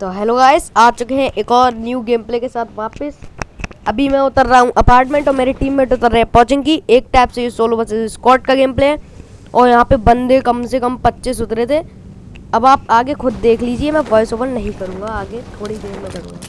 तो hello guys, आ चुके हैं एक और न्यू गेम प्ले के साथ वापस। अभी मैं उतर रहा हूँ अपार्टमेंट और मेरे टीममेट उतर रहे हैं पहुंचेंगे की। एक टाइप से ये सोलो वर्सेस स्क्वाड का गेम प्ले है और यहाँ पे बंदे कम से कम 25 उतरे थे। अब आप आगे खुद देख लीजिए, मैं वॉइस ओवर नहीं करूँगा, आगे थोड़ी देर में करूँगा।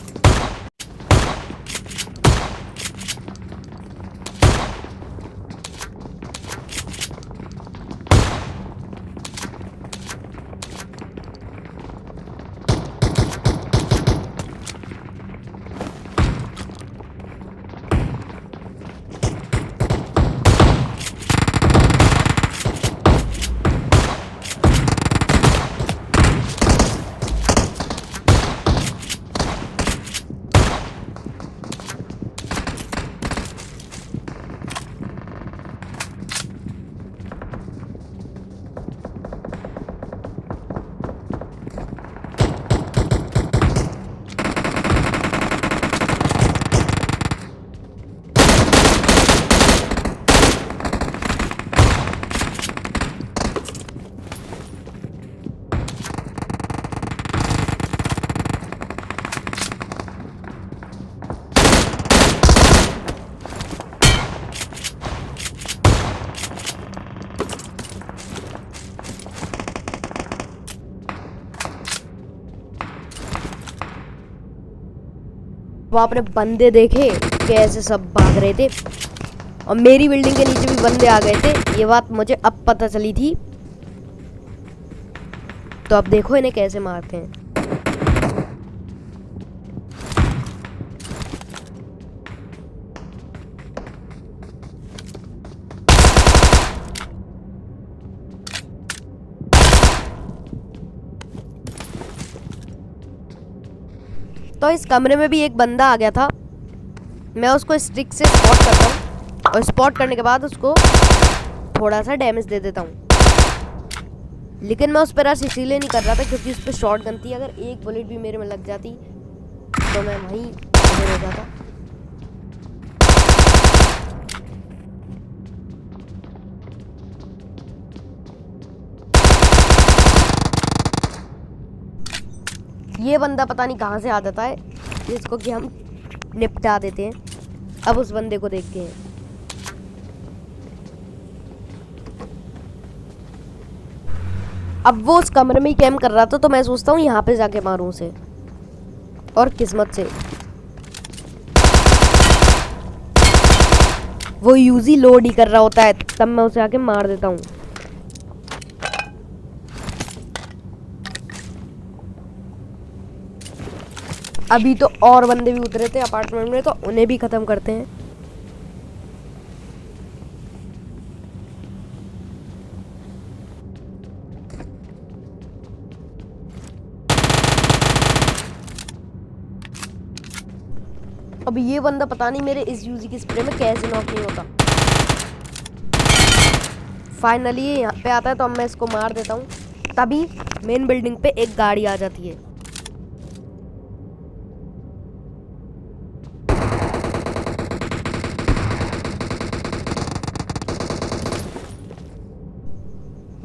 वो आपने बंदे देखे कैसे सब भाग रहे थे और मेरी बिल्डिंग के नीचे भी बंदे आ गए थे। ये बात मुझे अब पता चली थी। तो अब देखो इन्हें कैसे मारते हैं। तो इस कमरे में भी एक बंदा आ गया था। मैं उसको स्टिक से स्पॉट करता हूँ और स्पॉट करने के बाद उसको थोड़ा सा डैमेज दे देता हूँ। लेकिन मैं उस पर रश इसीलिए नहीं कर रहा था क्योंकि उस पर शॉट गन थी। अगर एक बुलेट भी मेरे में लग जाती तो मैं वहीं हो जाता। ये बंदा पता नहीं कहाँ से आ जाता है जिसको कि हम निपटा देते हैं। अब उस बंदे को देखते हैं। अब वो उस कमरे में ही कैम्प कर रहा था तो मैं सोचता हूँ यहाँ पे जाके मारूं उसे। और किस्मत से वो यूजी लोड ही कर रहा होता है, तब मैं उसे आके मार देता हूँ। अभी तो और बंदे भी उतरे थे अपार्टमेंट में, तो उन्हें भी खत्म करते हैं। अब ये बंदा पता नहीं मेरे इस यूजी की स्प्रे में कैसे नॉक नहीं होता। फाइनली ये यहाँ पे आता है तो अब मैं इसको मार देता हूँ। तभी मेन बिल्डिंग पे एक गाड़ी आ जाती है।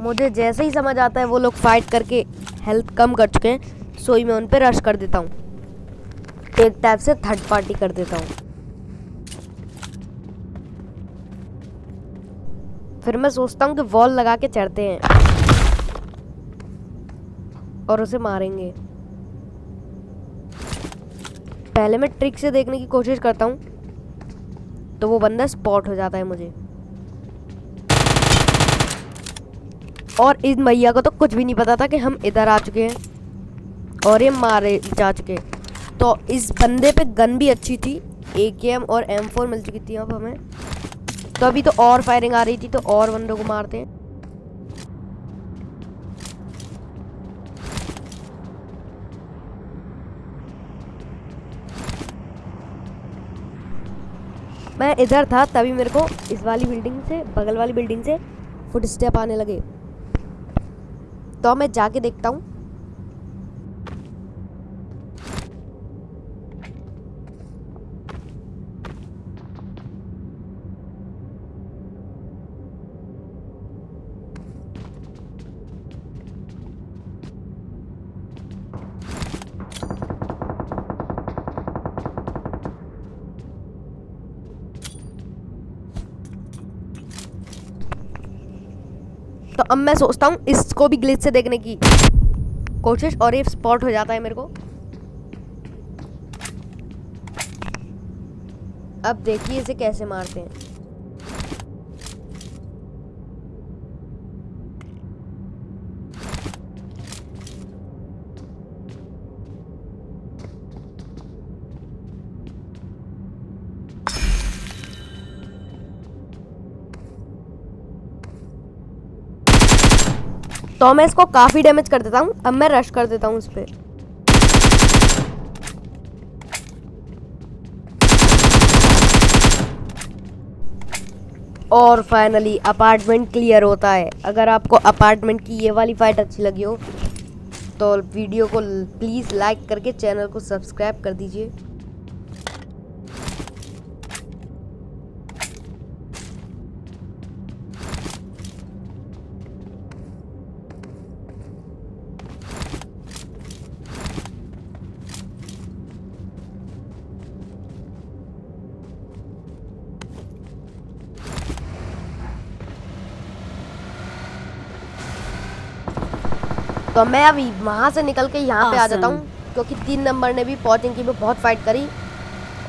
मुझे जैसे ही समझ आता है वो लोग फाइट करके हेल्थ कम कर चुके हैं, सो ही मैं उन पे रश कर देता हूँ। एक टाइप से थर्ड पार्टी कर देता हूँ। फिर मैं सोचता हूँ कि वॉल लगा के चढ़ते हैं और उसे मारेंगे। पहले मैं ट्रिक से देखने की कोशिश करता हूँ तो वो बंदा स्पॉट हो जाता है मुझे। और इस मैया को तो कुछ भी नहीं पता था कि हम इधर आ चुके हैं और ये मारे जा चुके। तो इस बंदे पे गन भी अच्छी थी, AKM और M4 मिल चुकी थी अब हमें। तो अभी तो और फायरिंग आ रही थी तो और बंदों को मारते हैं। मैं इधर था तभी मेरे को इस वाली बिल्डिंग से, बगल वाली बिल्डिंग से फुटस्टेप आने लगे। तो मैं जाके देखता हूँ। तो अब मैं सोचता हूँ इसको भी ग्लिच से देखने की कोशिश, और ये स्पॉट हो जाता है मेरे को। अब देखिए इसे कैसे मारते हैं। तो मैं इसको काफी डैमेज कर देता हूँ। अब मैं रश कर देता हूँ इस पे। और फाइनली अपार्टमेंट क्लियर होता है। अगर आपको अपार्टमेंट की ये वाली फाइट अच्छी लगी हो तो वीडियो को प्लीज़ लाइक करके चैनल को सब्सक्राइब कर दीजिए। तो मैं अभी वहाँ से निकल के यहाँ पे आ जाता हूँ, क्योंकि 3 नंबर ने भी पॉचिंकी में बहुत फाइट करी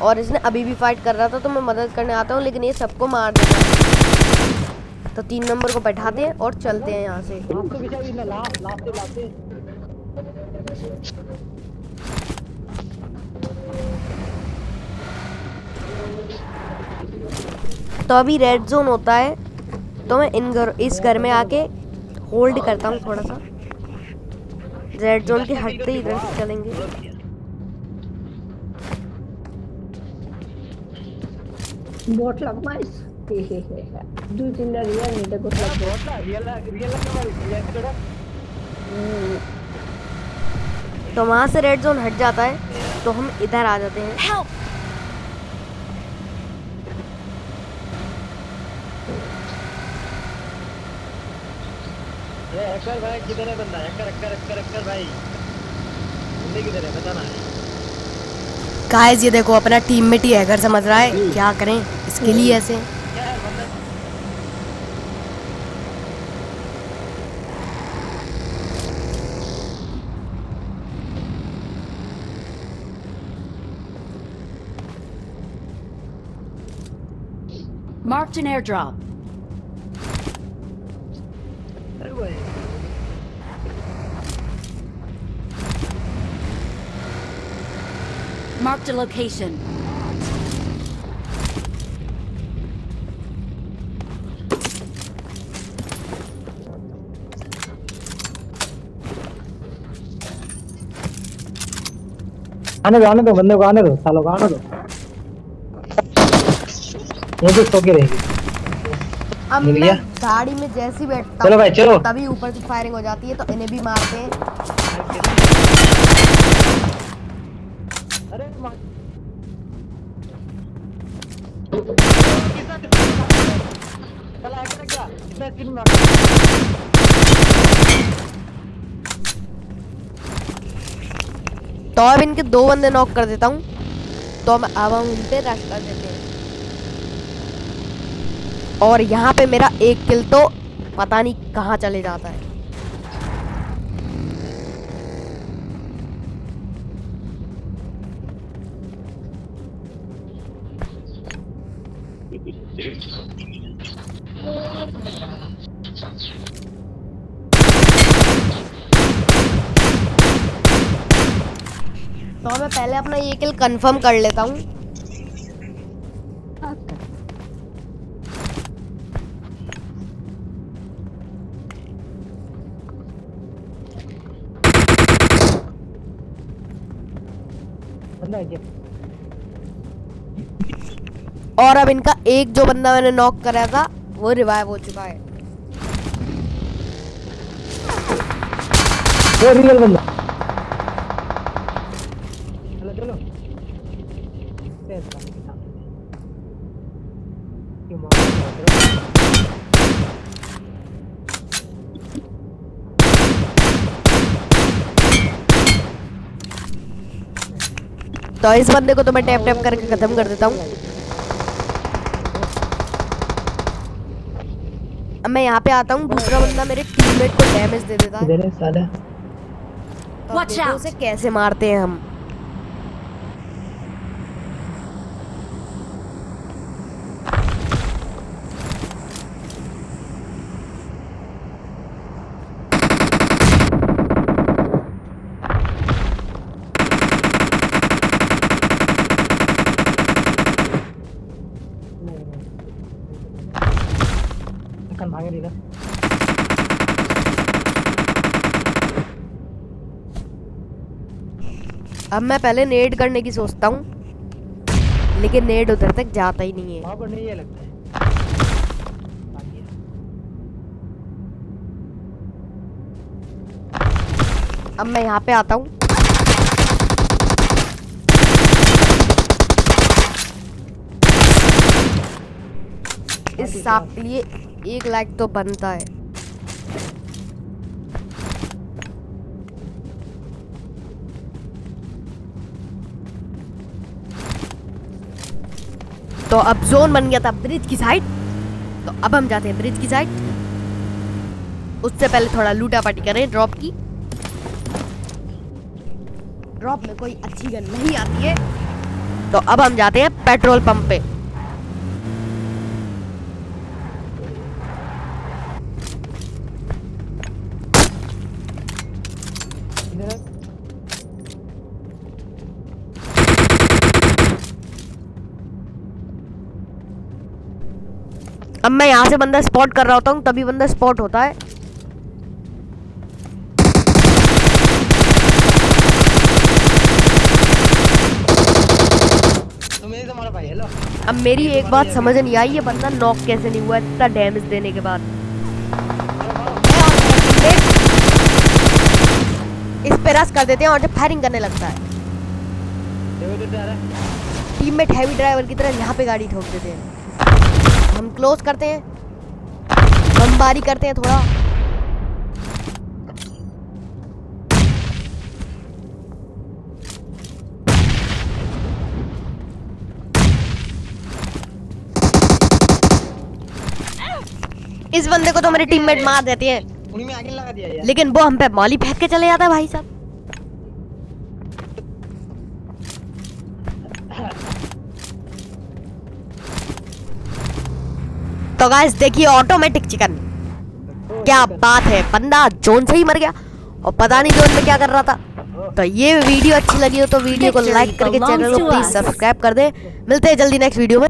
और इसने अभी भी फाइट कर रहा था, तो मैं मदद करने आता हूँ, लेकिन ये सबको मार देता है। तो 3 नंबर को बैठाते हैं और चलते हैं यहाँ से। तो अभी रेड जोन होता है, तो मैं इस घर में आके होल्ड करता हूँ थोड़ा सा। रेड जोन के हटते ही इधर से चलेंगे। बोट लग माइस दो तीन रियल नहीं देखो सब बोट ला रियल थोड़ा। तो वहां से रेड जोन हट जाता है, तो हम इधर आ जाते हैं। ये हैकर भाई किधर है बंदा? हैकर भाई बंदे किधर है बताना। गाइस ये देखो अपना टीममेट ही हैकर समझ रहा है, क्या करें इसके लिए ऐसे। Marked an airdrop. Marked a location. आने दो बंदे को आने दो, सालों को आने दो। ये तो सो के रहेगी। अब मैं गाड़ी में जैसी बैठता चलो भाई चलो। तभी ऊपर से फायरिंग हो जाती है, तो इन्हें भी मारते हैं। अरे तो अब इनके 2 बंदे नॉक कर देता हूँ, तो अब हम उन पे रश कर देते हैं। और यहाँ पे मेरा 1 किल तो पता नहीं कहाँ चले जाता है। तो मैं पहले अपना ये किल कंफर्म कर लेता हूँ। और अब इनका एक जो बंदा मैंने नॉक कराया था वो रिवाइव हो चुका है। वो रियल बंदा। चलो चलो। तो इस बंदे को तो मैं टैप टैप करके खत्म कर देता हूँ। अब अब मैं यहाँ पे आता हूँ, दूसरा बंदा मेरे टीममेट को डैमेज दे देता है। इधर है साला। तो अब Watch देखो out! उसे कैसे मारते हैं हम। kan भागे नहीं ना। अब मैं पहले नेड करने की सोचता हूँ, लेकिन नेड उधर तक जाता ही नहीं है। वहाँ पर नहीं है लगता है। अब मैं यहाँ पे आता हूँ, इस सांप के लिए 1 लाख तो बनता है। तो अब जोन बन गया था ब्रिज की साइड, तो अब हम जाते हैं ब्रिज की साइड। उससे पहले थोड़ा लूटा पाटी करें ड्रॉप की। ड्रॉप में कोई अच्छी गन नहीं आती है, तो अब हम जाते हैं पेट्रोल पंप पे। अब मैं यहाँ से बंदा स्पॉट कर रहा होता हूँ, तभी बंदा स्पॉट होता है। तो मेरे से मारा भाई। हेलो अब मेरी एक बात समझ नहीं आई, ये बंदा नॉक कैसे नहीं हुआ इतना डैमेज देने के बाद। इस पे रश कर देते हैं और जब फायरिंग करने लगता है, देखो तो आ रहा है। टीममेट हैवी ड्राइवर की तरह यहाँ पे गाड़ी ठोक देते हैं। हम क्लोज करते हैं, बमबारी करते हैं थोड़ा। इस बंदे को तो मेरे टीममेट मार देते हैं, उन्हीं में आगे लगा दिया यार। लेकिन वो हम पे मौली फेंक के चले जाता है भाई साहब। तो गाइस देखिए, ऑटोमेटिक चिकन, क्या बात है, बंदा जोन से ही मर गया और पता नहीं जोन में क्या कर रहा था। तो ये वीडियो अच्छी लगी हो तो वीडियो को लाइक करके चैनल को प्लीज सब्सक्राइब कर दे। मिलते हैं जल्दी नेक्स्ट वीडियो में।